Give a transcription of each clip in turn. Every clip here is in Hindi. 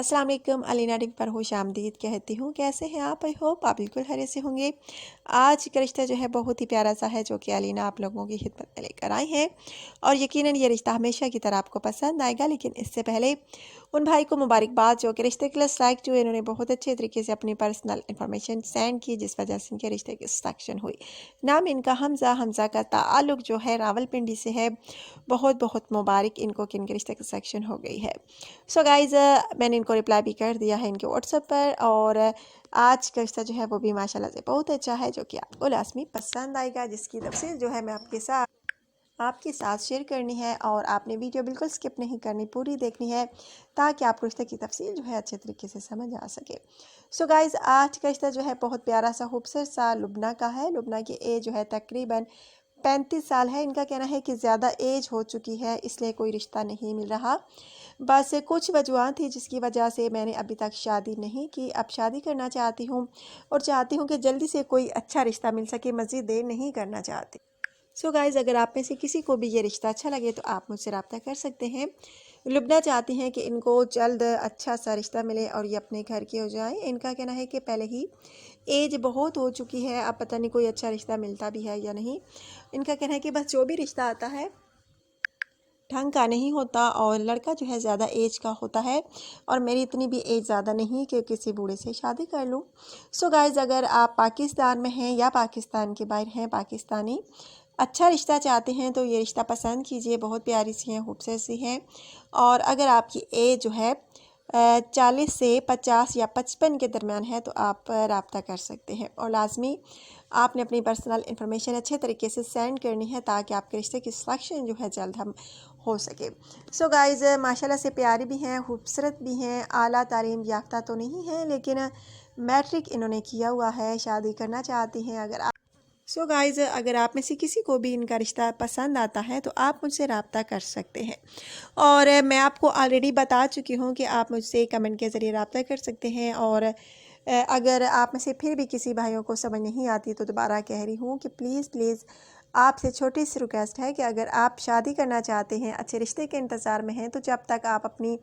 अस्सलाम वालेकुम। अलीना टिप पर खुशामदीद कहती हूँ। कैसे हैं आप? आई होप आप बिल्कुल खैरियत से होंगे। आज का रिश्ता जो है बहुत ही प्यारा सा है, जो कि अलीना आप लोगों की खिदमत में लेकर आई हैं, और यकीनन ये रिश्ता हमेशा की तरह आपको पसंद आएगा। लेकिन इससे पहले उन भाई को मुबारकबाद जो कि रिश्ते के लिए सिलेक्ट हुए। इन्होंने बहुत अच्छे तरीके से अपनी पर्सनल इन्फॉर्मेशन सेंड की, जिस वजह से इनके रिश्ते की सिलेक्शन हुई। नाम इनका हमज़ा का ताल्लुक जो है रावलपिंडी से है। बहुत बहुत मुबारक इनको कि इनके रिश्ते की सिलेक्शन हो गई है। सो गाइज़, मैंने इनको रिप्लाई भी कर दिया है इनके व्हाट्सएप पर, और आज का रिश्ता जो है वो भी माशाल्लाह से बहुत अच्छा है, जो कि आपको लाज़मी पसंद आएगा, जिसकी तफसील जो है मैं आपके साथ शेयर करनी है। और आपने वीडियो बिल्कुल स्किप नहीं करनी, पूरी देखनी है, ताकि आपको रिश्ते की तफसील जो है अच्छे तरीके से समझ आ सके। सो गाइज़, आज का रिश्ता जो है बहुत प्यारा सा खूबसूरत सा लुबना का है। लुबना की एज जो है तकरीबन 35 साल है। इनका कहना है कि ज़्यादा एज हो चुकी है, इसलिए कोई रिश्ता नहीं मिल रहा। बस कुछ वजूहत थी जिसकी वजह से मैंने अभी तक शादी नहीं की। अब शादी करना चाहती हूँ, और चाहती हूँ कि जल्दी से कोई अच्छा रिश्ता मिल सके, मज़ीद देर नहीं करना चाहती। सो गाइज़, अगर आप में से किसी को भी ये रिश्ता अच्छा लगे तो आप मुझसे रब्ता कर सकते हैं। लुबना चाहती हैं कि इनको जल्द अच्छा सा रिश्ता मिले और ये अपने घर के हो जाएं। इनका कहना है कि पहले ही एज बहुत हो चुकी है, अब पता नहीं कोई अच्छा रिश्ता मिलता भी है या नहीं। इनका कहना है कि बस जो भी रिश्ता आता है ढंग का नहीं होता, और लड़का जो है ज़्यादा एज का होता है, और मेरी इतनी भी एज ज़्यादा नहीं कि किसी बूढ़े से शादी कर लूँ। सो गाइज़, अगर आप पाकिस्तान में हैं या पाकिस्तान के बाहर हैं, पाकिस्तानी अच्छा रिश्ता चाहते हैं तो ये रिश्ता पसंद कीजिए। बहुत प्यारी सी हैं, खूबसूरत सी हैं, और अगर आपकी एज जो है 40 से 50 या 55 के दरमियान है तो आप रब्ता कर सकते हैं। और लाजमी आपने अपनी पर्सनल इन्फॉर्मेशन अच्छे तरीके से सेंड करनी है, ताकि आपके रिश्ते की सिलेक्शन जो है जल्द हम हो सके। सो गाइज़, माशाल्लाह से प्यारी भी हैं, खूबसूरत भी हैं, आला तालीम याफ्ता तो नहीं हैं, लेकिन मैट्रिक इन्होंने किया हुआ है। शादी करना चाहती हैं। सो गाइज़, अगर आप में से किसी को भी इनका रिश्ता पसंद आता है तो आप मुझसे रब्ता कर सकते हैं। और मैं आपको ऑलरेडी बता चुकी हूँ कि आप मुझसे कमेंट के ज़रिए रब्ता कर सकते हैं। और अगर आप में से फिर भी किसी भाइयों को समझ नहीं आती तो दोबारा कह रही हूँ कि प्लीज़ आपसे छोटी सी रिक्वेस्ट है कि अगर आप शादी करना चाहते हैं, अच्छे रिश्ते के इंतज़ार में हैं, तो जब तक आप अपनी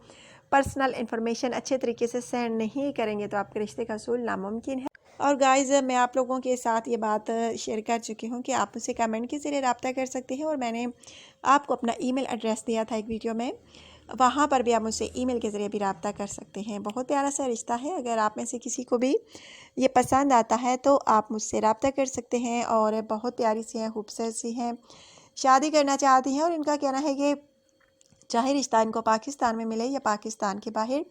पर्सनल इन्फॉर्मेशन अच्छे तरीके से सेंड नहीं करेंगे तो आपके रिश्ते का हसूल नामुमकिन है। और गाइज़, मैं आप लोगों के साथ ये बात शेयर कर चुकी हूँ कि आप मुझसे कमेंट के ज़रिए रब्ता कर सकते हैं, और मैंने आपको अपना ईमेल एड्रेस दिया था एक वीडियो में, वहाँ पर भी आप मुझसे ईमेल के ज़रिए भी रब्ता कर सकते हैं। बहुत प्यारा सा रिश्ता है। अगर आप में से किसी को भी ये पसंद आता है तो आप मुझसे रब्ता कर सकते हैं। और बहुत प्यारी सी हैं, खूबसूरत सी हैं, शादी करना चाहती हैं, और इनका कहना है कि चाहे रिश्ता इनको पाकिस्तान में मिले या पाकिस्तान के बाहर,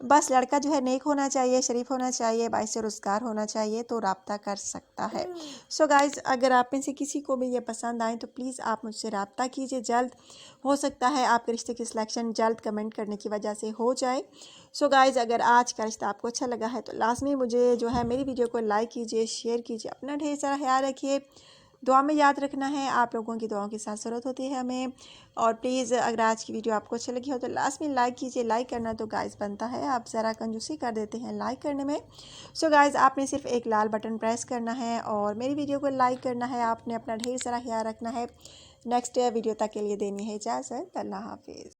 बस लड़का जो है नेक होना चाहिए, शरीफ होना चाहिए, बाइस रोज़गार होना चाहिए, तो रब्ता कर सकता है। सो गाइज़, अगर आप में से किसी को भी ये पसंद आए तो प्लीज़ आप मुझसे रब्ता कीजिए। जल्द हो सकता है आपके रिश्ते की सिलेक्शन जल्द कमेंट करने की वजह से हो जाए। सो गाइज़, अगर आज का रिश्ता आपको अच्छा लगा है तो लाजमी मुझे जो है मेरी वीडियो को लाइक कीजिए, शेयर कीजिए, अपना ढेर सारा ख्याल रखिए, दुआ में याद रखना है। आप लोगों की दुआओं की साथ ज़रूरत होती है हमें। और प्लीज़ अगर आज की वीडियो आपको अच्छी लगी हो तो लास्ट में लाइक कीजिए। लाइक करना तो गाइज़ बनता है, आप ज़रा कंजूसी कर देते हैं लाइक करने में। सो गाइज़, आपने सिर्फ एक लाल बटन प्रेस करना है और मेरी वीडियो को लाइक करना है। आपने अपना ढेर सारा ख्याल रखना है। नेक्स्ट वीडियो तक के लिए देनी है इजाज़त। अल्लाह हाफिज़।